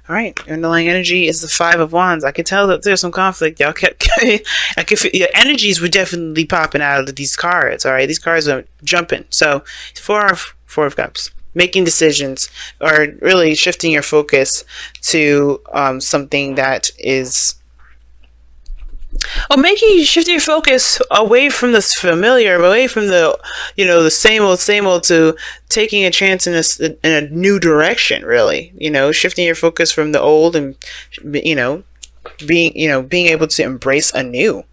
All right, underlying energy is the Five of Wands. I could tell that there's some conflict. Y'all kept, I could feel your energies were definitely popping out of these cards. All right, these cards are jumping. So Four of Cups, making decisions, or really shifting your focus to something that is, or making you shift your focus away from the familiar, away from the, the same old, to taking a chance in a new direction. Really, shifting your focus from the old and, being able to embrace a new.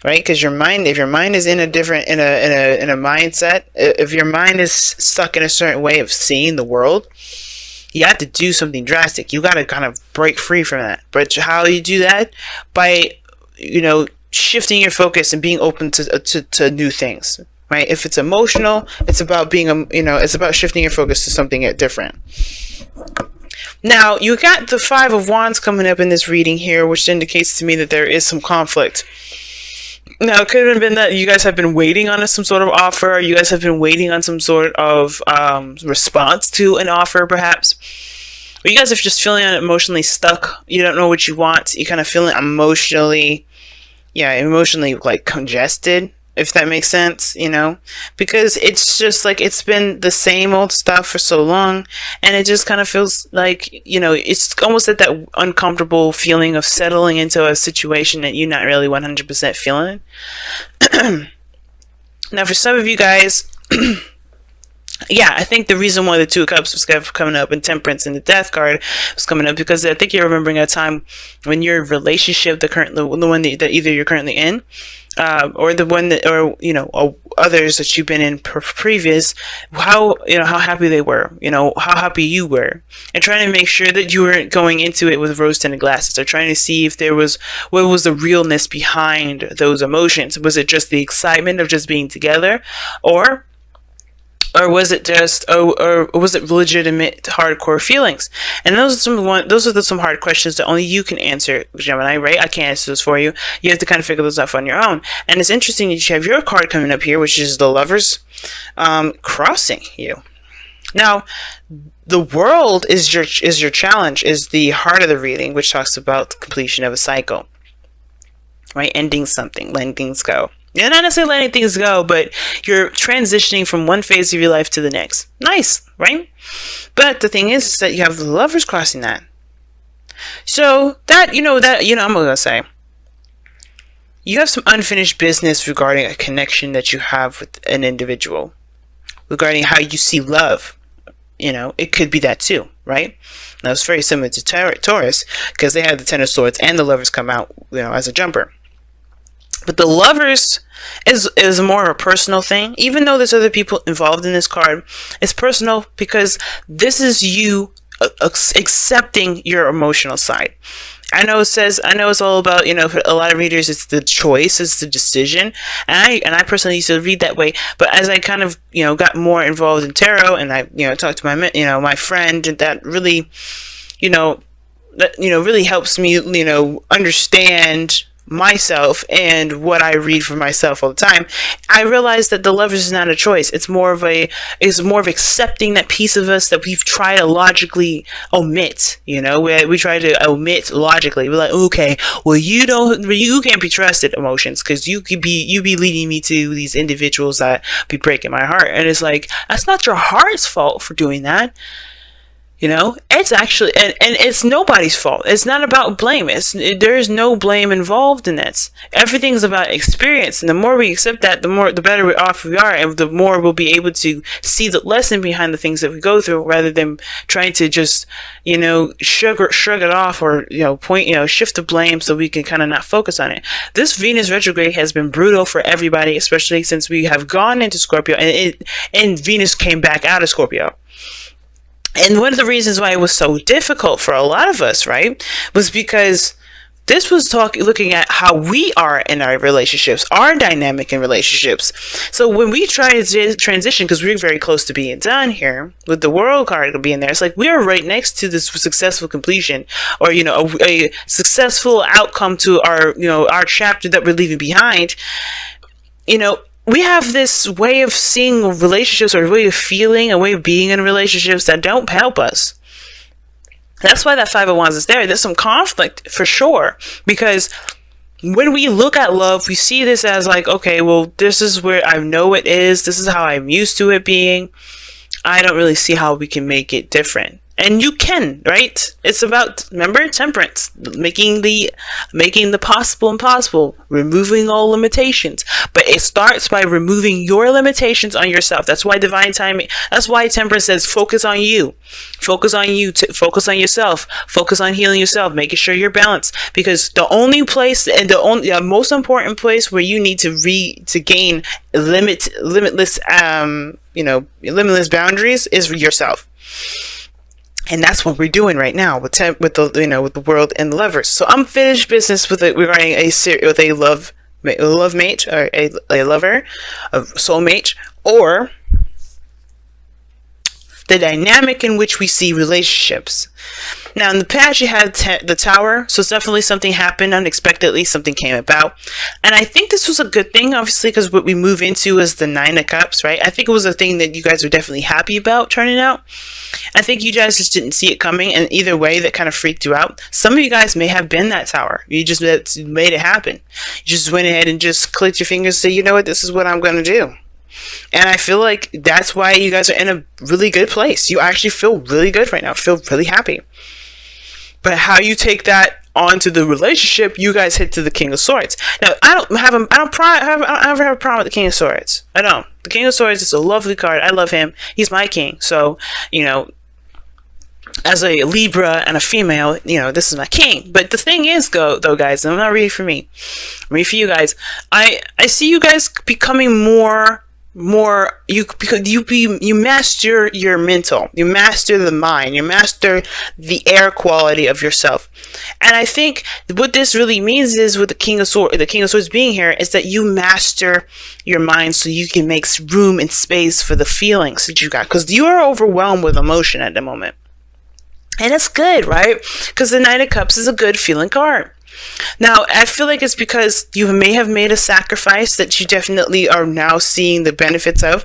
Right? Because if your mind is in a different, in a mindset, if your mind is stuck in a certain way of seeing the world, you have to do something drastic. You got to kind of break free from that. But how you do that? By, shifting your focus and being open to new things. Right? If it's emotional, it's about it's about shifting your focus to something different. Now, you got the Five of Wands coming up in this reading here, which indicates to me that there is some conflict. Now, it could have been that you guys have been waiting on some sort of offer, or you guys have been waiting on some sort of response to an offer, perhaps. Or you guys are just feeling emotionally stuck. You don't know what you want. You're kind of feeling emotionally like congested, if that makes sense, because it's just like it's been the same old stuff for so long, and it just kind of feels like, it's almost at that uncomfortable feeling of settling into a situation that you're not really 100% feeling. Now, for some of you guys, yeah, I think the reason why the Two of Cups was coming up and Temperance and the Death card was coming up, because I think you're remembering a time when your relationship, the one that either you're currently in, or the one that, or others that you've been in previous, how happy they were, how happy you were, and trying to make sure that you weren't going into it with rose-tinted glasses, or trying to see if what was the realness behind those emotions. Was it just the excitement of just being together, or was it just, or was it legitimate hardcore feelings? And those are some hard questions that only you can answer, Gemini, right? I can't answer those for you. You have to kind of figure those out on your own. And it's interesting that you have your card coming up here, which is the Lovers, crossing you. Now, the World is your challenge, is the heart of the reading, which talks about the completion of a cycle, right? Ending something, letting things go. You're not necessarily letting things go, but you're transitioning from one phase of your life to the next. Nice, right? But the thing is that you have the Lovers crossing that. So that, I'm going to say, you have some unfinished business regarding a connection that you have with an individual, regarding how you see love. It could be that too, right? Now, it's very similar to Taurus, because they have the Ten of Swords and the Lovers come out, as a jumper. But the Lovers is more of a personal thing. Even though there's other people involved in this card, it's personal because this is you accepting your emotional side. I know it's all about, for a lot of readers, it's the choice, it's the decision. And I personally used to read that way. But as I kind of, got more involved in tarot, and I, talked to my friend, that really, really helps me, understand myself and what I read for myself all the time. I realized that the Lovers is not a choice. It's more of accepting that piece of us that we've tried to logically omit. We try to omit logically. We're like, okay, well, you can't be trusted, emotions, because you be leading me to these individuals that be breaking my heart. And it's like, that's not your heart's fault for doing that. It's actually, and it's nobody's fault. It's not about blame. There's no blame involved in this. Everything's about experience. And the more we accept that, the better off we are. And the more we'll be able to see the lesson behind the things that we go through, rather than trying to just, shrug it off, or, shift the blame so we can kind of not focus on it. This Venus retrograde has been brutal for everybody, especially since we have gone into Scorpio and Venus came back out of Scorpio. And one of the reasons why it was so difficult for a lot of us, right, was because this was looking at how we are in our relationships, our dynamic in relationships. So when we try to transition, because we're very close to being done here, with the World card being there, it's like we are right next to this successful completion, or, a successful outcome to our chapter that we're leaving behind. We have this way of seeing relationships, or a way of feeling, a way of being in relationships that don't help us. That's why that Five of Wands is there. There's some conflict for sure, because when we look at love, we see this as like, okay, well, this is where I know it is. This is how I'm used to it being. I don't really see how we can make it different. And you can, right? It's about, remember, temperance, making the possible impossible, removing all limitations. But it starts by removing your limitations on yourself. That's why divine timing, that's why temperance says focus on you. Focus on you, focus on yourself, focus on healing yourself, making sure you're balanced. Because the only place, and the most important place where you need to gain limitless boundaries is yourself. And that's what we're doing right now with the world and lovers. So unfinished business regarding a love mate, or a lover, a soulmate, or the dynamic in which we see relationships. Now, in the past, you had the Tower, so it's definitely something happened unexpectedly, something came about. And I think this was a good thing, obviously, because what we move into is the Nine of Cups, right? I think it was a thing that you guys were definitely happy about turning out. I think you guys just didn't see it coming, and either way, that kind of freaked you out. Some of you guys may have been that Tower. You just made it happen. You just went ahead and just clicked your fingers and said, you know what, this is what I'm going to do. And I feel like that's why you guys are in a really good place. You actually feel really good right now. Feel really happy. But how you take that onto the relationship, you guys hit to the King of Swords. Now, I don't ever have a problem with the King of Swords. I don't. The King of Swords is a lovely card. I love him. He's my king. So, as a Libra and a female, this is my king. But the thing is, though, guys, I'm not reading for me. I'm reading for you guys. I see you guys becoming more because you master your mental, you master the mind, you master the air quality of yourself. And I think what this really means is, with the King of Swords being here, is that you master your mind so you can make room and space for the feelings that you got, because you are overwhelmed with emotion at the moment. And it's good, right? Because the Knight of Cups is a good feeling card. Now, I feel like it's because you may have made a sacrifice that you definitely are now seeing the benefits of,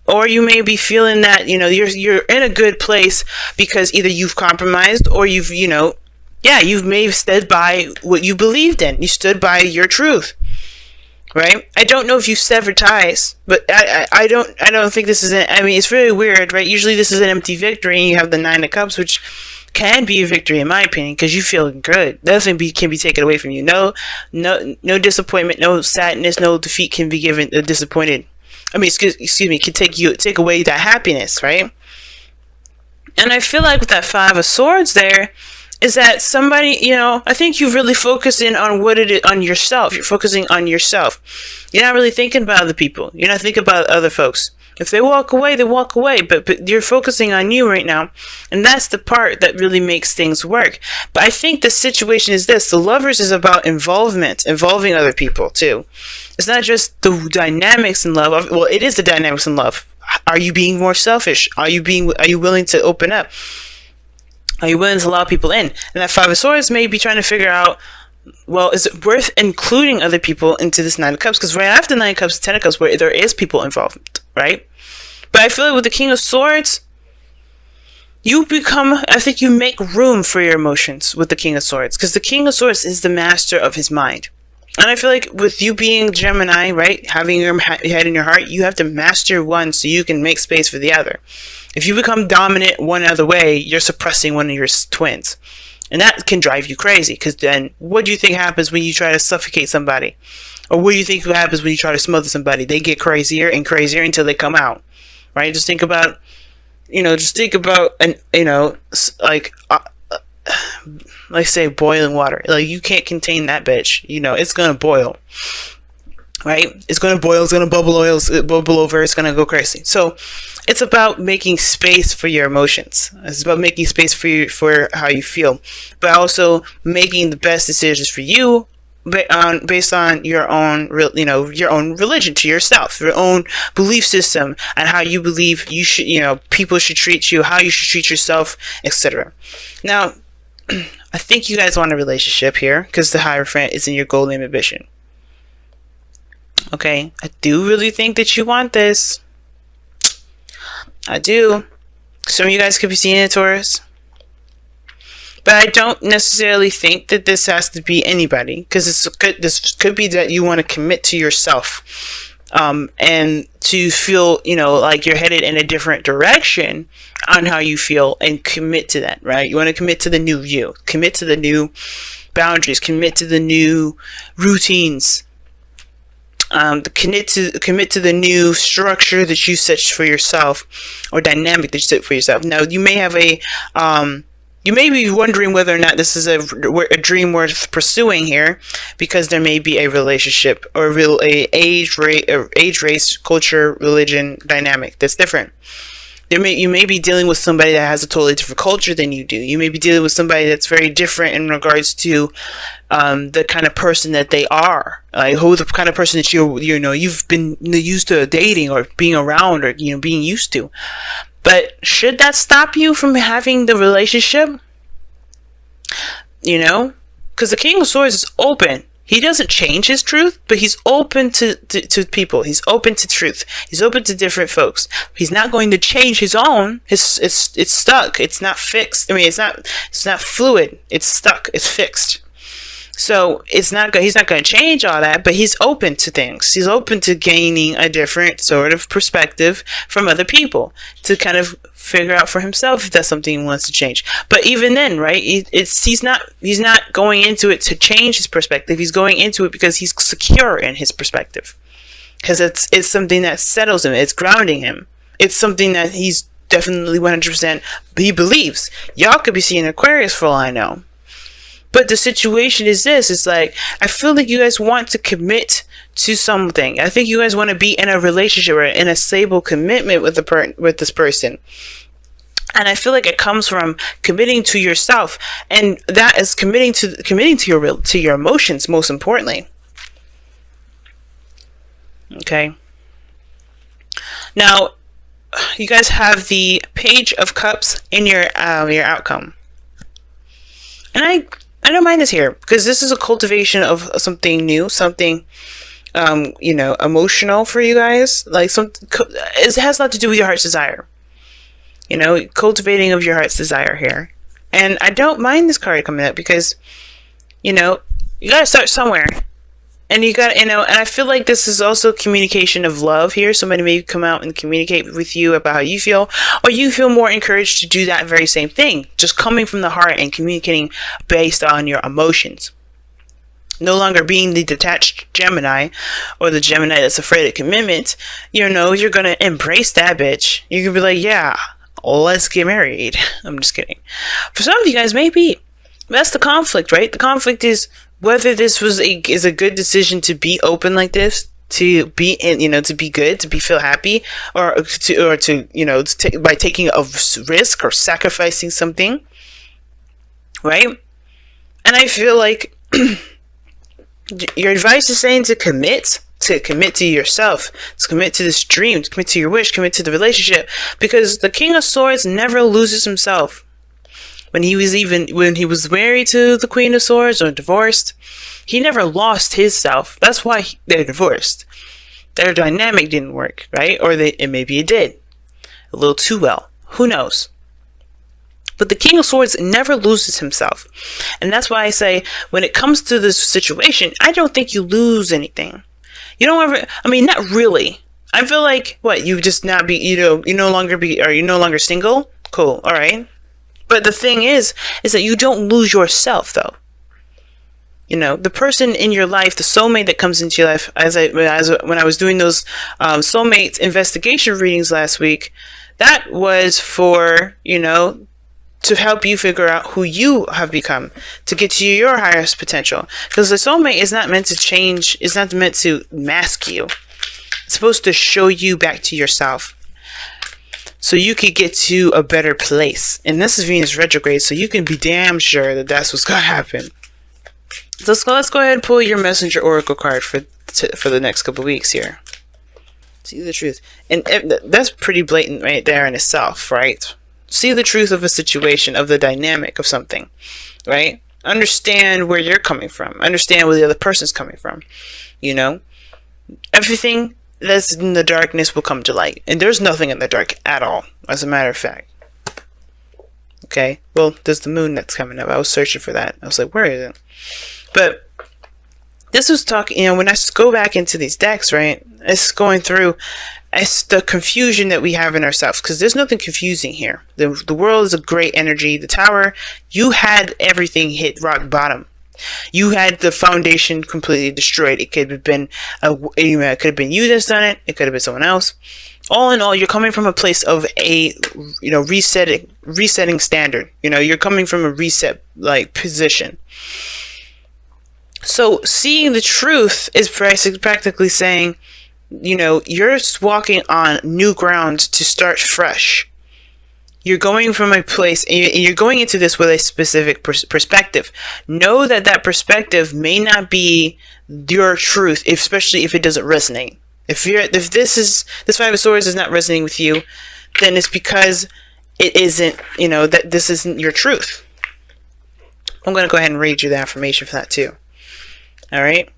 or you may be feeling that, you're in a good place because either you've compromised or you've may have stood by what you believed in. You stood by your truth, right? I don't know if you severed ties, but I don't think this is it's really weird, right? Usually this is an empty victory, and you have the Nine of Cups, which can be a victory in my opinion, because you feel good. Nothing can be taken away from you. No disappointment, no sadness, no defeat can be given disappointed. Excuse me, can take away that happiness, right? And I feel like with that Five of Swords there, is that somebody, I think you really focus in on on yourself. You're focusing on yourself. You're not really thinking about other people. You're not thinking about other folks. If they walk away, they walk away. But you're focusing on you right now. And that's the part that really makes things work. But I think the situation is this. The Lovers is about involving other people too. It's not just the dynamics in love. Well, it is the dynamics in love. Are you being more selfish? Are you willing to open up? Are you willing to allow people in? And that Five of Swords may be trying to figure out, well, is it worth including other people into this Nine of Cups? Because right after Nine of Cups, Ten of Cups, where there is people involved, right? But I feel like with the King of Swords, I think you make room for your emotions with the King of Swords. Because the King of Swords is the master of his mind. And I feel like with you being Gemini, right, having your head in your heart, you have to master one so you can make space for the other. If you become dominant one other way, you're suppressing one of your twins. And that can drive you crazy, because then what do you think happens when you try to suffocate somebody? Or what do you think happens when you try to smother somebody? They get crazier and crazier until they come out, right? Just think about, like say boiling water. Like, you can't contain that bitch. It's gonna boil, right? It's gonna boil. It's gonna bubble over. It's gonna go crazy. So it's about making space for your emotions. It's about making space for how you feel, but also making the best decisions for you based on your own religion to yourself, your own belief system, and how you believe people should treat you, how you should treat yourself, etc. Now, I think you guys want a relationship here because the Hierophant is in your goal name ambition. Okay, I do really think that you want this. I do. Some of you guys could be seeing it, Taurus. But I don't necessarily think that this has to be anybody, because this could be that you want to commit to yourself, and to feel, like you're headed in a different direction on how you feel, and commit to that, right? You want to commit to the new you, commit to the new boundaries, commit to the new routines, commit to the new structure that you set for yourself, or dynamic that you set for yourself. Now, you may have you may be wondering whether or not this is a dream worth pursuing here, because there may be a relationship or a age, race, culture, religion dynamic that's different. You may be dealing with somebody that has a totally different culture than you do. You may be dealing with somebody that's very different in regards to the kind of person that they are, like who the kind of person that you've been used to dating or being around, or being used to. But should that stop you from having the relationship? Because the King of Swords is open. He doesn't change his truth, but he's open to people. He's open to truth. He's open to different folks. He's not going to change his own. It's stuck. It's not fixed. I mean, it's not fluid. It's stuck. It's fixed. So he's not going to change all that, but he's open to things. He's open to gaining a different sort of perspective from other people to kind of figure out for himself if that's something he wants to change. But even then, right? He's not going into it to change his perspective. He's going into it because he's secure in his perspective, because it's something that settles him. It's grounding him. It's something that he's definitely 100% he believes. Y'all could be seeing Aquarius for all I know. But the situation is this. It's like, I feel like you guys want to commit to something. I think you guys want to be in a relationship or in a stable commitment with this person. And I feel like it comes from committing to yourself. And that is committing to your emotions, most importantly. Okay. Now, you guys have the Page of Cups in your outcome. And I don't mind this here, because this is a cultivation of something new, something, emotional for you guys. Like it has a lot to do with your heart's desire. Cultivating of your heart's desire here. And I don't mind this card coming up, because, you gotta start somewhere. And you got, and I feel like this is also communication of love here. Somebody may come out and communicate with you about how you feel, or you feel more encouraged to do that very same thing. Just coming from the heart and communicating based on your emotions. No longer being the detached Gemini, or the Gemini that's afraid of commitment. You're going to embrace that bitch. You can be like, yeah, let's get married. I'm just kidding. For some of you guys, maybe. That's the conflict, right? The conflict is whether this is a good decision to be open like this, to be in, to be good, to feel happy, or to by taking a risk or sacrificing something, right? And I feel like your advice is saying to commit to yourself, to commit to this dream, to commit to your wish, commit to the relationship, because the King of Swords never loses himself. When he was married to the Queen of Swords or divorced, he never lost his self. That's why they're divorced. Their dynamic didn't work, right? Or maybe it did. A little too well. Who knows? But the King of Swords never loses himself. And that's why I say, when it comes to this situation, I don't think you lose anything. You don't ever, not really. I feel like, you just not be, you no longer single? Cool, all right. But the thing is that you don't lose yourself, though. The person in your life, the soulmate that comes into your life, when I was doing those soulmate investigation readings last week, that was for, to help you figure out who you have become, to get to your highest potential. Because the soulmate is not meant to change, it's not meant to mask you. It's supposed to show you back to yourself, so you could get to a better place. And this is Venus retrograde, so you can be damn sure that that's what's going to happen. So let's go ahead and pull your Messenger Oracle card for the next couple weeks here. See the truth. And that's pretty blatant right there in itself, right? See the truth of a situation, of the dynamic of something, right? Understand where you're coming from. Understand where the other person's coming from. Everything that's in the darkness will come to light. And there's nothing in the dark at all, as a matter of fact. Okay, well, there's the moon that's coming up. I was searching for that. I was like, where is it? But this was talking, when I go back into these decks, right, it's going through, it's the confusion that we have in ourselves, because there's nothing confusing here. The world is a great energy. The tower, you had everything hit rock bottom. You had the foundation completely destroyed. It could have been it could have been you that's done it. It could have been someone else. All in all, you're coming from a place of a resetting standard. You're coming from a reset position. So seeing the truth is practically saying, you're walking on new ground to start fresh. You're going from a place, and you're going into this with a specific perspective. Know that perspective may not be your truth, especially if it doesn't resonate. If this Five of Swords is not resonating with you, then it's because it isn't, that this isn't your truth. I'm going to go ahead and read you the affirmation for that too. All right.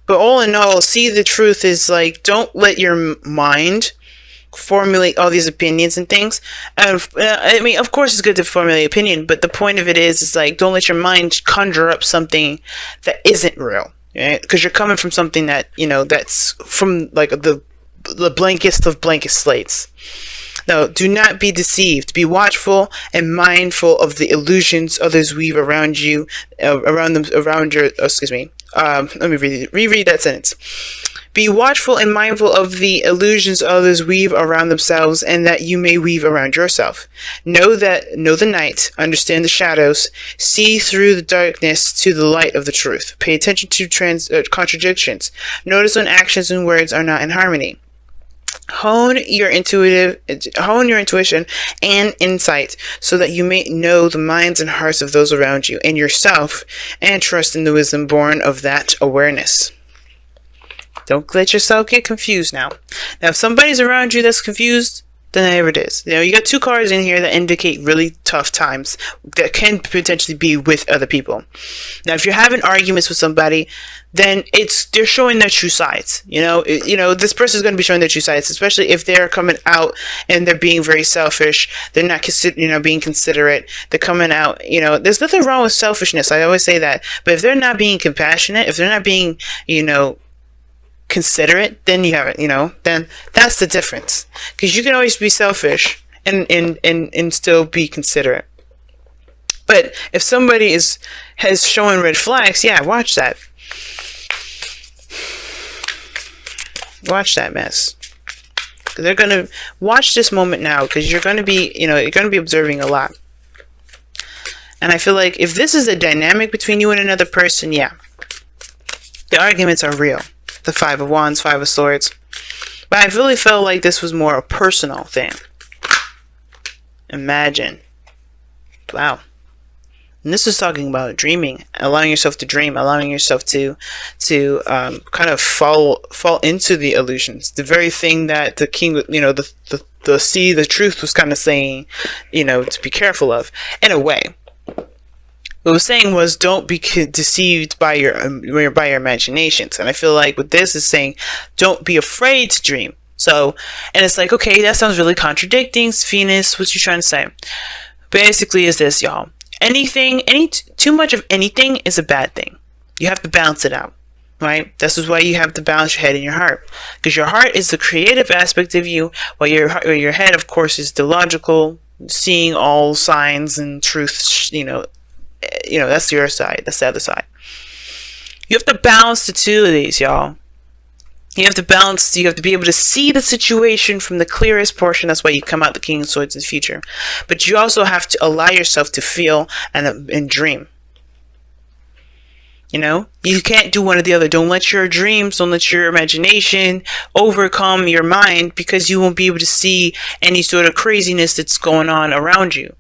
But all in all, see the truth is don't let your mind formulate all these opinions and things. I mean, of course it's good to formulate opinion, but the point of it is don't let your mind conjure up something that isn't real, right? Because you're coming from something that, that's from the blankest of blank slates. No, do not be deceived. Be watchful and mindful of the illusions others weave around you, Let me reread that sentence. Be watchful and mindful of the illusions others weave around themselves, and that you may weave around yourself. Know the night, understand the shadows, see through the darkness to the light of the truth. Pay attention to contradictions. Notice when actions and words are not in harmony. Hone your intuition and insight so that you may know the minds and hearts of those around you and yourself, and trust in the wisdom born of that awareness. Don't let yourself get confused now. Now, if somebody's around you that's confused, then there it is. You got two cards in here that indicate really tough times that can potentially be with other people. Now, if you're having arguments with somebody, then they're showing their true sides. This person's going to be showing their true sides, especially if they're coming out and they're being very selfish. They're not being considerate. They're coming out, there's nothing wrong with selfishness. I always say that. But if they're not being compassionate, if they're not being, considerate, then you have it, then that's the difference. Because you can always be selfish and still be considerate. But if somebody has shown red flags, yeah, watch that. Watch that mess. They're gonna watch this moment now, because you're gonna be, you're gonna be observing a lot. And I feel like if this is a dynamic between you and another person, yeah, the arguments are real. The Five of Wands, Five of Swords. But I really felt like this was more a personal thing. Imagine. Wow. And this is talking about dreaming, allowing yourself to dream, allowing yourself to kind of fall into the illusions. The very thing that the king, the truth was kind of saying, to be careful of, in a way. What it was saying was, don't be deceived by your imaginations. And I feel like with this is saying, don't be afraid to dream. So, and it's like, okay, that sounds really contradicting. Venus, what you trying to say? Basically is this, y'all. Too much of anything is a bad thing. You have to balance it out, right? This is why you have to balance your head and your heart. Because your heart is the creative aspect of you, while your head, of course, is the logical, seeing all signs and truths, that's your side. That's the other side. You have to balance the two of these, y'all. You have to be able to see the situation from the clearest portion. That's why you come out the King of Swords in the future. But you also have to allow yourself to feel and dream. You can't do one or the other. Don't let your dreams, don't let your imagination overcome your mind, because you won't be able to see any sort of craziness that's going on around you.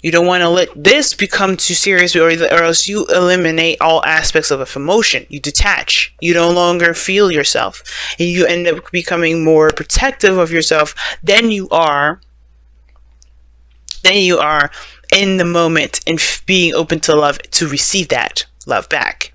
You don't want to let this become too serious, or else you eliminate all aspects of emotion. You detach. You no longer feel yourself. And you end up becoming more protective of yourself than you are in the moment, and being open to love, to receive that love back.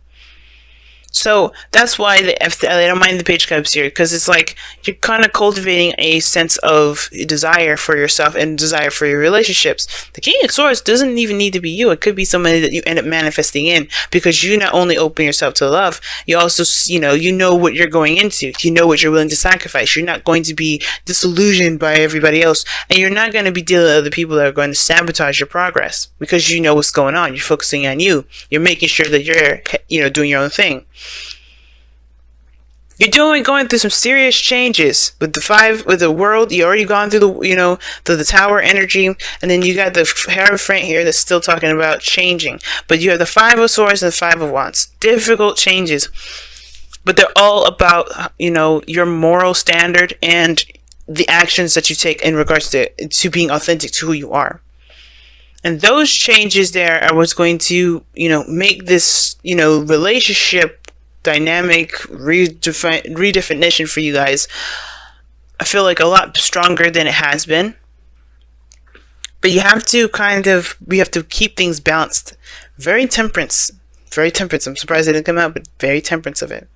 So that's why I don't mind the Page Cups here, because it's like you're kind of cultivating a sense of desire for yourself and desire for your relationships. The King of Swords doesn't even need to be you. It could be somebody that you end up manifesting in, because you not only open yourself to love, you also, you know what you're going into. You know what you're willing to sacrifice. You're not going to be disillusioned by everybody else, and you're not going to be dealing with other people that are going to sabotage your progress, because you know what's going on. You're focusing on you. You're making sure that you're, doing your own thing. You're going through some serious changes with the world. You already gone through the Tower energy, and then you got the Hierophant here that's still talking about changing. But you have the Five of Swords and the Five of Wands. Difficult changes, but they're all about, your moral standard and the actions that you take in regards to being authentic to who you are. And those changes there are what's going to, make this, relationship dynamic redefinition for you guys, I feel like, a lot stronger than it has been. But you have to keep things balanced. Very temperance. I'm surprised it didn't come out, but very temperance of it.